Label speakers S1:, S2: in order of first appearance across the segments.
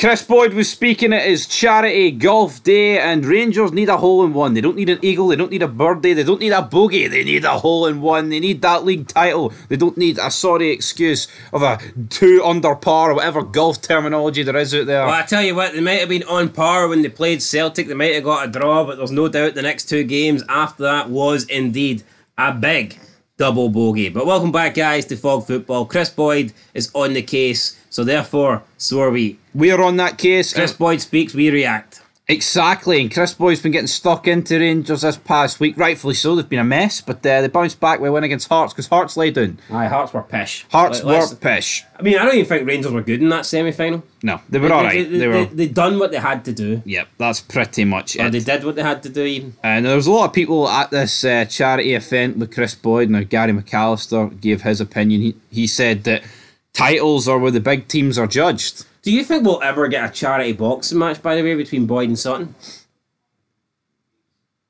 S1: Chris Boyd was speaking at his charity golf day, and Rangers need a hole-in-one. They don't need an eagle, they don't need a birdie, they don't need a bogey, they need a hole-in-one. They need that league title. They don't need a sorry excuse of a 2 under par or whatever golf terminology there is out there.
S2: Well, I tell you what, they might have been on par when they played Celtic. They might have got a draw, but there's no doubt the next 2 games after that was indeed a big double bogey. But welcome back, guys, to Fog Football. Chris Boyd is on the case, so therefore, so are we.
S1: We're on that case.
S2: Chris Boyd speaks, we react.
S1: Exactly, and Chris Boyd's been getting stuck into Rangers this past week. Rightfully so, they've been a mess, but they bounced back with a win against Hearts, because Hearts laid down.
S2: Aye, Hearts were pish.
S1: Hearts were pish.
S2: I mean, I don't even think Rangers were good in that semi-final.
S1: No, they were alright.
S2: They done what they had to do.
S1: Yep, that's pretty much
S2: Or
S1: it.
S2: they did what they had to do even.
S1: And there was a lot of people at this charity event with Chris Boyd. Now, Gary McAllister gave his opinion. He said that titles are where the big teams are judged.
S2: Do you think we'll ever get a charity boxing match, by the way, between Boyd and Sutton?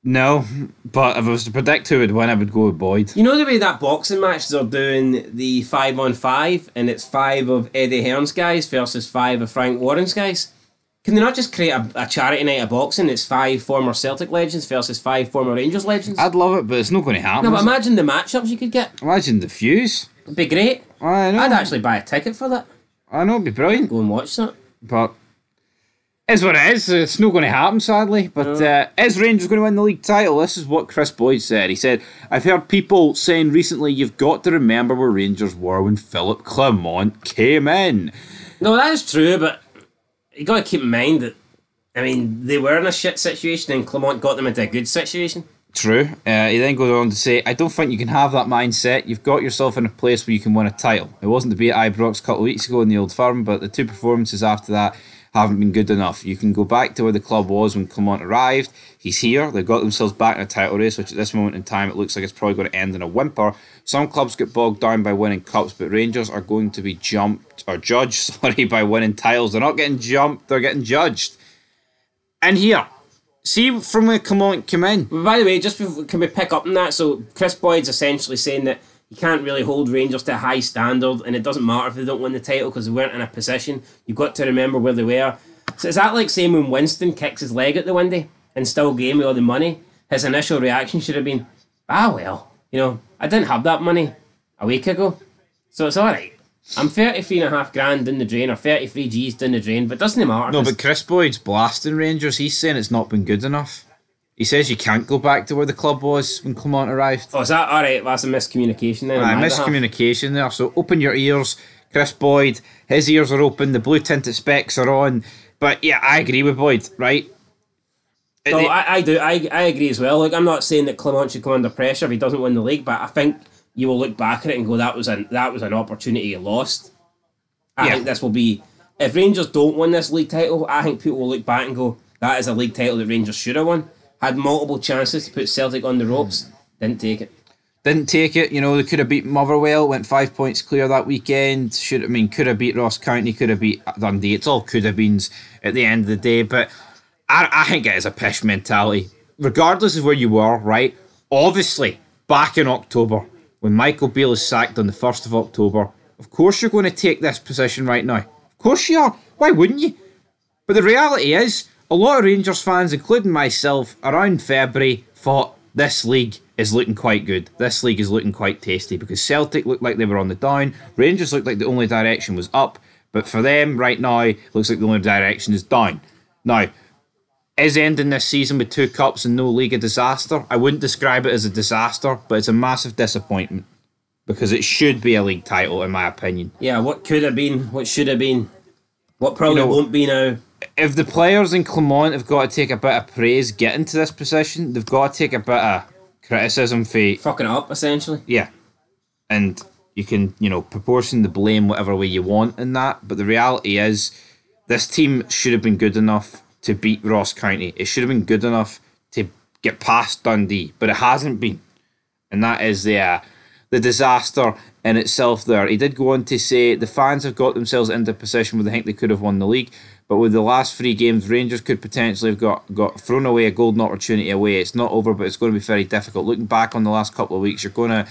S1: No, but if I was to predict who would win, I would go with Boyd.
S2: You know the way that boxing match they're doing the 5-on-5, and it's 5 of Eddie Hearn's guys versus 5 of Frank Warren's guys? Can they not just create a charity night of boxing? It's 5 former Celtic legends versus 5 former Rangers legends.
S1: I'd love it, but it's not going to happen.
S2: No, but imagine the matchups you could get.
S1: Imagine the fuse.
S2: It'd be great.
S1: I know.
S2: I'd actually buy a ticket for that.
S1: I know, it'd be brilliant.
S2: Go and watch that.
S1: But is what it is. It's not going to happen, sadly. But is Rangers going to win the league title? This is what Chris Boyd said. He said, I've heard people saying recently, you've got to remember where Rangers were when Philip Clement came in.
S2: No, that is true, but you got to keep in mind that, I mean, they were in a shit situation and Clement got them into a good situation.
S1: True. He then goes on to say, I don't think you can have that mindset. You've got yourself in a place where you can win a title. It wasn't to be at Ibrox a couple of weeks ago in the Old Firm, but the 2 performances after that haven't been good enough. You can go back to where the club was when Clement arrived. He's here. They've got themselves back in a title race, which at this moment in time, it looks like it's probably going to end in a whimper. Some clubs get bogged down by winning cups, but Rangers are going to be judged by winning titles. They're not getting jumped, they're getting judged. And here, see from where Clement came in.
S2: By the way, just can we pick up on that? So Chris Boyd's essentially saying that you can't really hold Rangers to a high standard, and it doesn't matter if they don't win the title because they weren't in a position. You've got to remember where they were. So is that like saying when Winston kicks his leg at the windy and still gave me all the money, his initial reaction should have been, well, I didn't have that money a week ago, so it's alright. I'm 33.5 grand in the drain, or 33 G's down the drain, but it doesn't matter.
S1: No, but Chris Boyd's blasting Rangers. He's saying it's not been good enough. He says you can't go back to where the club was when Clement arrived.
S2: Oh, is that alright? That's a miscommunication then.
S1: Miscommunication there. So open your ears. Chris Boyd, his ears are open. The blue tinted specs are on. But yeah, I agree with Boyd, right?
S2: No, I do. I agree as well. Like, I'm not saying that Clement should come under pressure if he doesn't win the league, but I think you will look back at it and go, that was an opportunity you lost. I think this will be, if Rangers don't win this league title, I think people will look back and go, that is a league title that Rangers should have won. Had multiple chances to put Celtic on the ropes, didn't take it.
S1: They could have beat Motherwell, went 5 points clear that weekend. Could have beat Ross County, could have beat Dundee. It's all could have beens at the end of the day. But I think it is a pish mentality. Regardless of where you were, right? Obviously, back in October, when Michael Beale is sacked on the 1st of October, of course you're going to take this position right now. Of course you are. Why wouldn't you? But the reality is, a lot of Rangers fans, including myself, around February, thought this league is looking quite good. This league is looking quite tasty because Celtic looked like they were on the down. Rangers looked like the only direction was up. But for them, right now, looks like the only direction is down. Now, is ending this season with 2 cups and no league a disaster? I wouldn't describe it as a disaster, but it's a massive disappointment because it should be a league title, in my opinion.
S2: Yeah, what could have been, what should have been, what probably won't be now.
S1: If the players in Clement have got to take a bit of praise getting to this position, they've got to take a bit of criticism for
S2: fucking it up, essentially.
S1: Yeah. And you can, proportion the blame whatever way you want in that. But the reality is, this team should have been good enough to beat Ross County. It should have been good enough to get past Dundee, but it hasn't been. And that is the disaster in itself there. He did go on to say the fans have got themselves into a position where they think they could have won the league. But with the last 3 games, Rangers could potentially have got thrown away a golden opportunity away. It's not over, but it's going to be very difficult. Looking back on the last couple of weeks, you're going to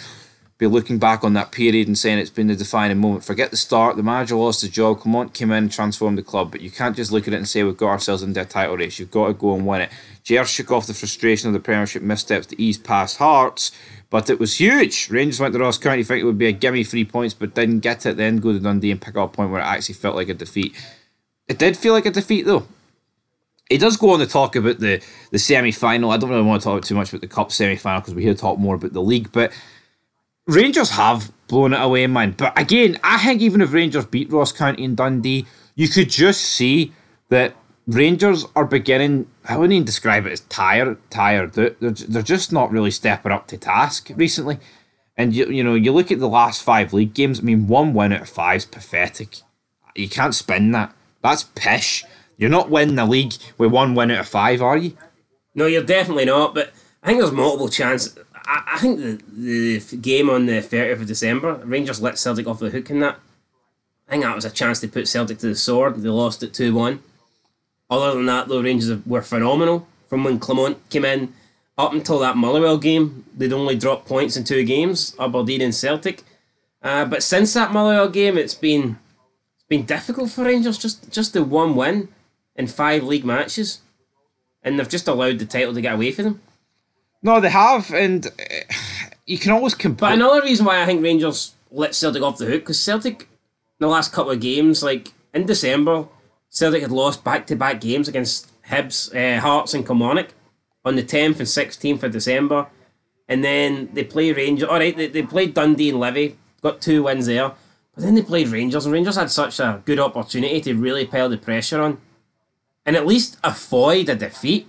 S1: be looking back on that period and saying it's been the defining moment. Forget the start. The manager lost his job. Clement came in and transformed the club. But you can't just look at it and say we've got ourselves into a title race. You've got to go and win it. JR shook off the frustration of the Premiership missteps to ease past Hearts. But it was huge. Rangers went to Ross County thinking it would be a gimme 3 points, but didn't get it. Then go to Dundee and pick up a point where it actually felt like a defeat. It did feel like a defeat though. He does go on to talk about the semi-final. I don't really want to talk too much about the Cup semi-final because we're here to talk more about the league. But Rangers have blown it away, man. But again, I think even if Rangers beat Ross County and Dundee, you could just see that Rangers are beginning, I wouldn't even describe it as tired. They're just not really stepping up to task recently. And you know, you look at the last 5 league games, I mean, 1 win out of 5 is pathetic. You can't spin that. That's pish. You're not winning the league with 1 win out of 5, are you?
S2: No, you're definitely not, but I think there's multiple chances. I think the game on the 30th of December, Rangers let Celtic off the hook in that. I think that was a chance to put Celtic to the sword. They lost it 2-1. Other than that, though, Rangers were phenomenal from when Clement came in. Up until that Motherwell game, they'd only dropped points in 2 games, Aberdeen and Celtic. But since that Motherwell game, it's been difficult for Rangers. Just the 1 win in 5 league matches, and they've just allowed the title to get away from them.
S1: No, they have, and you can always compare.
S2: But another reason why I think Rangers let Celtic off the hook, because Celtic, in the last couple of games, like in December, Celtic had lost back-to-back games against Hibs, Hearts and Kilmarnock on the 10th and 16th of December, and then they play Rangers. All right, they played Dundee and Livy, got 2 wins there, but then they played Rangers, and Rangers had such a good opportunity to really pile the pressure on and at least avoid a defeat.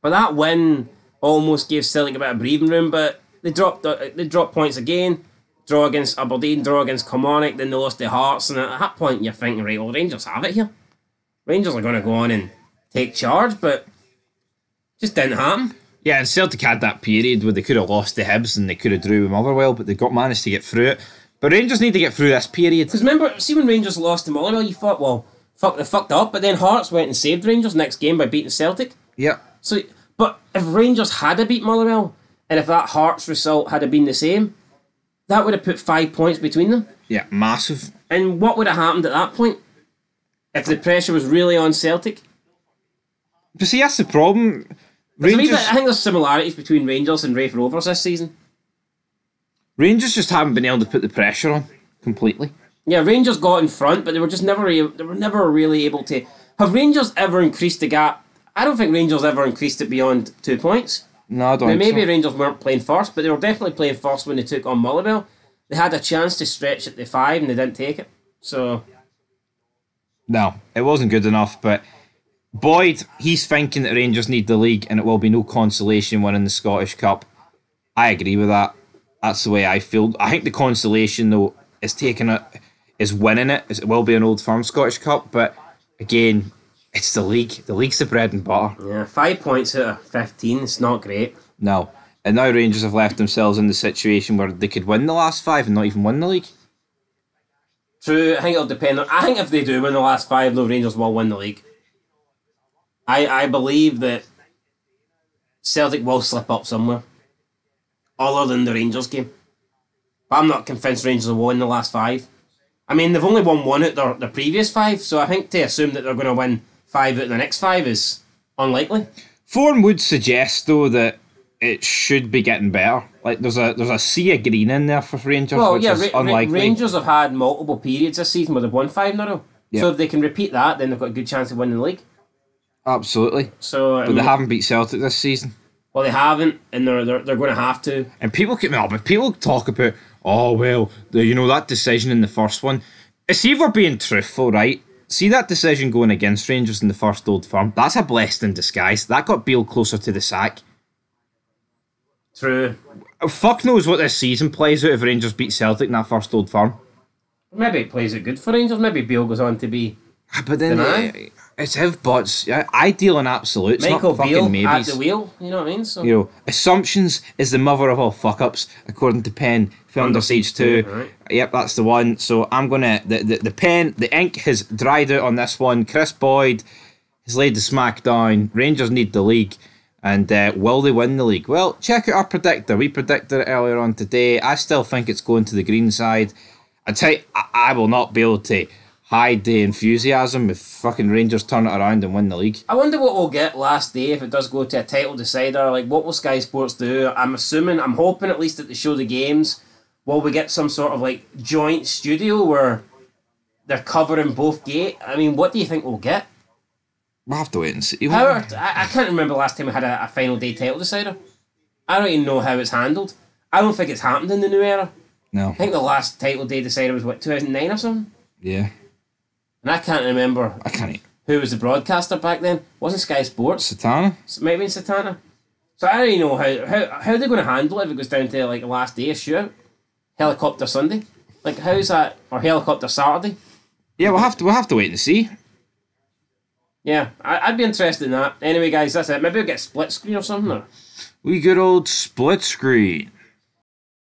S2: But that win almost gave Celtic a bit of breathing room, but they dropped points again. Draw against Aberdeen, draw against Kilmarnock, then they lost to Hearts, and at that point you're thinking, right, well, Rangers have it here. Rangers are going to go on and take charge, but just didn't happen.
S1: Yeah, and Celtic had that period where they could have lost to Hibs and they could have drew with Motherwell, but they managed to get through it. But Rangers need to get through this period.
S2: Because remember, see when Rangers lost to Motherwell, you thought, well, fuck, they fucked up, but then Hearts went and saved Rangers next game by beating Celtic.
S1: Yeah.
S2: So, but if Rangers had beat Motherwell, and if that Hearts result had been the same, that would have put 5 points between them.
S1: Yeah, massive.
S2: And what would have happened at that point? If the pressure was really on Celtic?
S1: But see, that's the problem.
S2: Rangers, I think there's similarities between Rangers and Raith Rovers this season.
S1: Rangers just haven't been able to put the pressure on completely.
S2: Yeah, Rangers got in front, but they were just never really able to. Have Rangers ever increased the gap? I don't think Rangers ever increased it beyond 2 points.
S1: No, I don't think
S2: maybe
S1: so.
S2: Rangers weren't playing first, but they were definitely playing first when they took on Motherwell. They had a chance to stretch it to 5 and they didn't take it. So
S1: no, it wasn't good enough, but Boyd, he's thinking that Rangers need the league and it will be no consolation winning the Scottish Cup. I agree with that. That's the way I feel. I think the consolation, though, is winning it. It will be an Old Firm Scottish Cup, but again, it's the league. The league's the bread and butter.
S2: Yeah, 5 points out of 15. It's not great.
S1: No. And now Rangers have left themselves in the situation where they could win the last 5 and not even win the league.
S2: True, I think it'll depend on. I think if they do win the last 5, though, Rangers will win the league. I believe that Celtic will slip up somewhere, other than the Rangers game. But I'm not convinced Rangers will win the last 5. I mean, they've only won 1 out their previous 5, so I think to assume that they're going to win 5 out of the next 5 is unlikely.
S1: Form would suggest, though, that it should be getting better. Like, there's a sea of green in there for Rangers, which is unlikely.
S2: Rangers have had multiple periods this season where they've won 5 in a row. Yep. So if they can repeat that, then they've got a good chance of winning the league.
S1: Absolutely.
S2: So,
S1: but they haven't beat Celtic this season.
S2: Well, they haven't, and they're going to have to.
S1: And people talk about, oh well, that decision in the first one. See if we're being truthful, right? See that decision going against Rangers in the first Old Firm. That's a blessing in disguise. That got Beale closer to the sack.
S2: True.
S1: Fuck knows what this season plays out if Rangers beat Celtic in that first Old Firm.
S2: Maybe it plays it good for Rangers. Maybe Beale goes on to be.
S1: But then it's if buts. Ideal and absolutes.
S2: Michael
S1: not fucking
S2: Beale
S1: maybes.
S2: at the wheel. You know what I mean? So.
S1: Assumptions is the mother of all fuck ups, according to Penn. Under Siege 2.
S2: Right.
S1: Yep, that's the one. So I'm gonna the pen, the ink has dried out on this one. Chris Boyd has laid the smack down. Rangers need the league. And will they win the league? Well, check out our predictor. We predicted it earlier on today. I still think it's going to the green side. I tell you, I will not be able to hide the enthusiasm if fucking Rangers turn it around and win the league.
S2: I wonder what we'll get last day if it does go to a title decider. Like, what will Sky Sports do? I'm hoping at least that they show the games. Will we get some sort of like joint studio where they're covering both games? I mean, what do you think we'll get?
S1: We'll have to wait and see.
S2: I can't remember the last time we had a final day title decider. I don't even know how it's handled. I don't think it's happened in the new era.
S1: No.
S2: I think the last title day decider was, 2009 or something?
S1: Yeah.
S2: And I can't remember who was the broadcaster back then. Wasn't Sky Sports?
S1: Satana?
S2: Maybe Satana. So I don't even know how they're going to handle it if it goes down to like the last day of shootout. Helicopter Sunday. Like, how's that? Or Helicopter Saturday?
S1: Yeah, we'll have to wait and see.
S2: Yeah, I'd be interested in that. Anyway, guys, that's it. Maybe we'll get split screen or something. Or...
S1: We good old split screen.